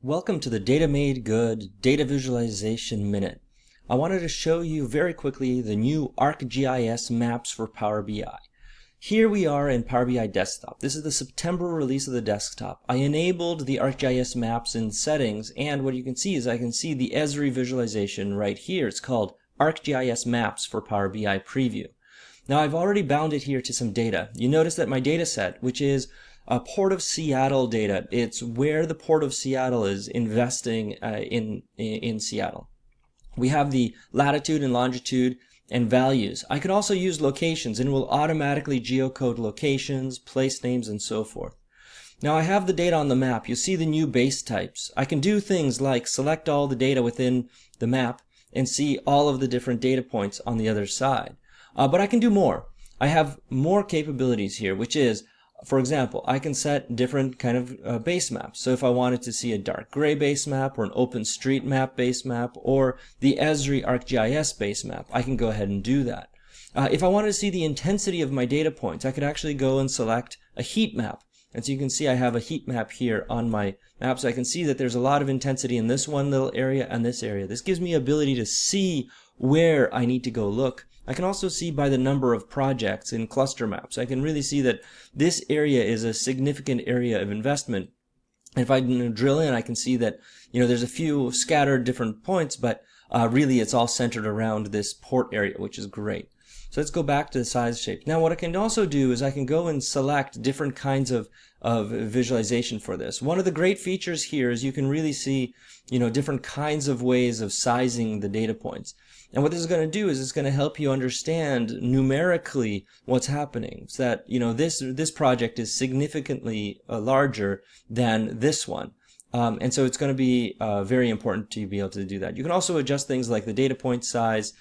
Welcome to the Data Made Good Data Visualization Minute. I wanted to show you very quickly the new ArcGIS Maps for Power BI. Here we are in Power BI Desktop. This is the September release of the desktop. I enabled the ArcGIS Maps in settings, and what you can see is I can see the Esri visualization right here. It's called ArcGIS Maps for Power BI Preview. Now I've already bound it here to some data. You notice that my data set, which is Port of Seattle data. It's where the Port of Seattle is investing in Seattle. We have the latitude and longitude and values. I can also use locations, and it will automatically geocode locations, place names, and so forth. Now I have the data on the map. You see the new base types. I can do things like select all the data within the map and see all of the different data points on the other side. But I can do more. I have more capabilities here, which is, for example, I can set different kind of base maps. So if I wanted to see a dark gray base map or an OpenStreetMap base map or the Esri ArcGIS base map, I can go ahead and do that. If I wanted to see the intensity of my data points, I could actually go and select a heat map. And so you can see I have a heat map here on my map. So I can see that there's a lot of intensity in this one little area and this area. This gives me ability to see where I need to go look. I can also see by the number of projects in cluster maps. I can really see that this area is a significant area of investment. And if I drill in, I can see that, there's a few scattered different points, but really it's all centered around this port area, which is great. So let's go back to the size shape. Now what I can also do is I can go and select different kinds of visualization for this. One of the great features here is you can really see, different kinds of ways of sizing the data points. And what this is going to do is it's going to help you understand numerically what's happening. So that, this project is significantly larger than this one. And so it's going to be very important to be able to do that. You can also adjust things like the data point size,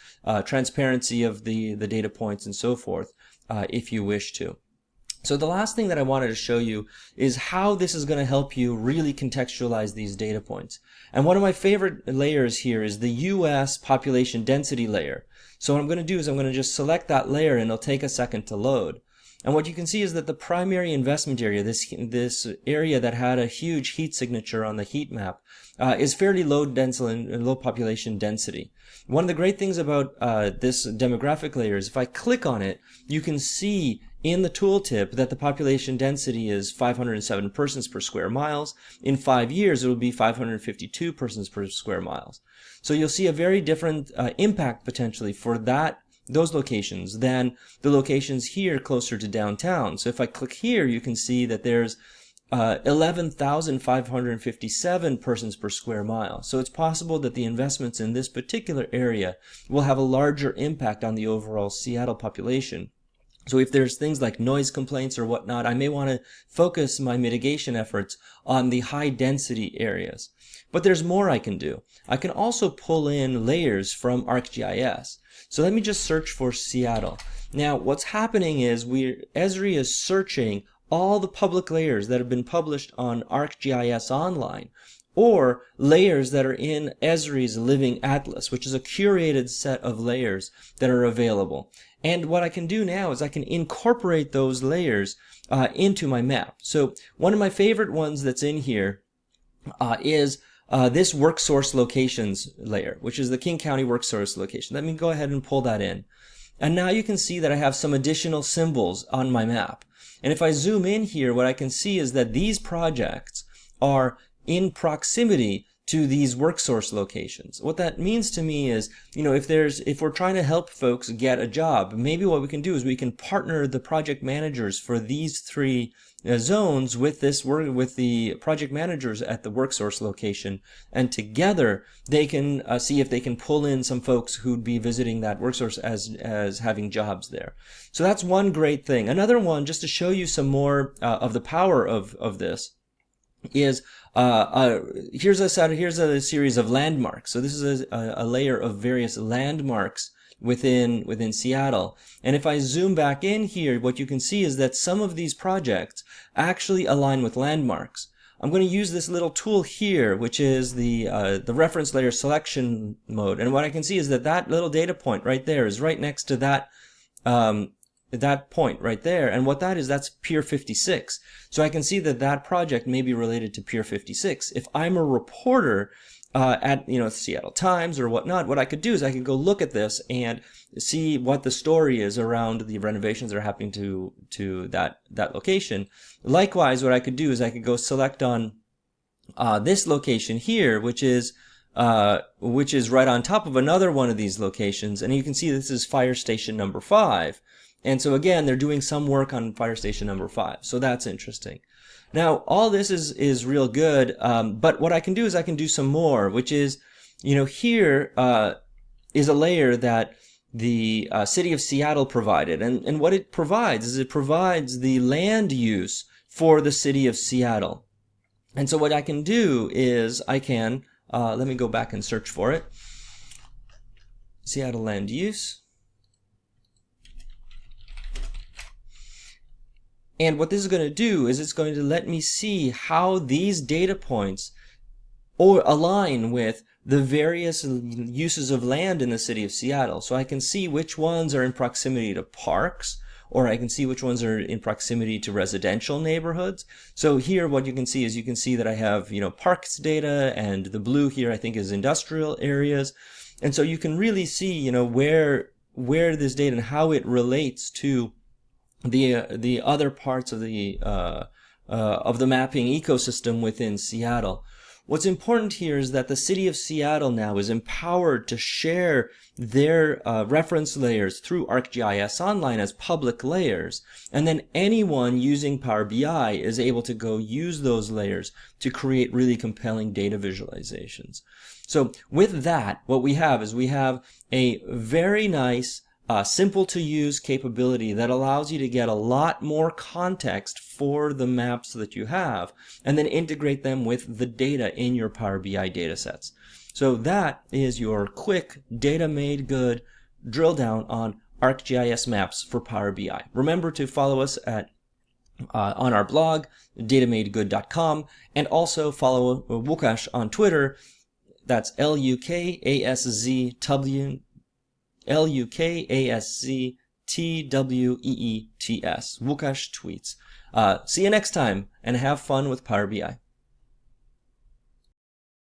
transparency of the data points, and so forth, if you wish to. So the last thing that I wanted to show you is how this is going to help you really contextualize these data points. And one of my favorite layers here is the US population density layer. So what I'm going to do is I'm going to just select that layer, and it'll take a second to load. And what you can see is that the primary investment area, this area that had a huge heat signature on the heat map, is fairly low population density. One of the great things about this demographic layer is if I click on it, you can see in the tooltip that the population density is 507 persons per square miles. In 5 years, it will be 552 persons per square miles. So you'll see a very different impact potentially for those locations than the locations here closer to downtown. So if I click here, you can see that there's 11,557 persons per square mile. So it's possible that the investments in this particular area will have a larger impact on the overall Seattle population. So if there's things like noise complaints or whatnot, I may want to focus my mitigation efforts on the high density areas. But there's more I can do. I can also pull in layers from ArcGIS. So let me just search for Seattle. Now what's happening is Esri is searching all the public layers that have been published on ArcGIS Online, or layers that are in Esri's Living Atlas, which is a curated set of layers that are available. And what I can do now is I can incorporate those layers into my map. So one of my favorite ones that's in here is this work source locations layer, which is the King County work source location. Let me go ahead and pull that in. And now you can see that I have some additional symbols on my map. And if I zoom in here, what I can see is that these projects are in proximity to these work source locations. What that means to me is, if we're trying to help folks get a job, maybe what we can do is we can partner the project managers for these three zones with the project managers at the work source location, and together they can see if they can pull in some folks who'd be visiting that work source as having jobs there. So that's one great thing. Another one, just to show you some more of the power of this, is here's a series of landmarks. So this is a layer of various landmarks within Seattle. And if I zoom back in here, what you can see is that some of these projects actually align with landmarks. I'm going to use this little tool here, which is the reference layer selection mode. And what I can see is that little data point right there is right next to that point right there, and what that is, that's Pier 56. So I can see that that project may be related to Pier 56. If I'm a reporter at Seattle Times or whatnot, what I could do is I could go look at this and see what the story is around the renovations that are happening to that location. Likewise, what I could do is I could go select on this location here, which is right on top of another one of these locations, and you can see this is fire station number 5. And so again, they're doing some work on fire station number 5. So that's interesting. Now, all this is real good, but what I can do is I can do some more, which is, here is a layer that the city of Seattle provided. And what it provides is it provides the land use for the city of Seattle. And so what I can do is I can, let me go back and search for it. Seattle land use. And what this is going to do is it's going to let me see how these data points align with the various uses of land in the city of Seattle. So I can see which ones are in proximity to parks, or I can see which ones are in proximity to residential neighborhoods. So here what you can see is you can see that I have, parks data, and the blue here I think is industrial areas. And so you can really see, where this data and how it relates to the other parts of the mapping ecosystem within Seattle. What's important here is that the city of Seattle now is empowered to share their reference layers through ArcGIS Online as public layers, and then anyone using Power BI is able to go use those layers to create really compelling data visualizations. So with that, what we have is we have a very nice simple to use capability that allows you to get a lot more context for the maps that you have, and then integrate them with the data in your Power BI data sets. So that is your quick data made good drill down on ArcGIS Maps for Power BI. Remember to follow us at on our blog, datamadegood.com, and also follow Łukasz on Twitter. That's LUKASZTWEETS. Łukasz tweets. See you next time, and have fun with Power BI.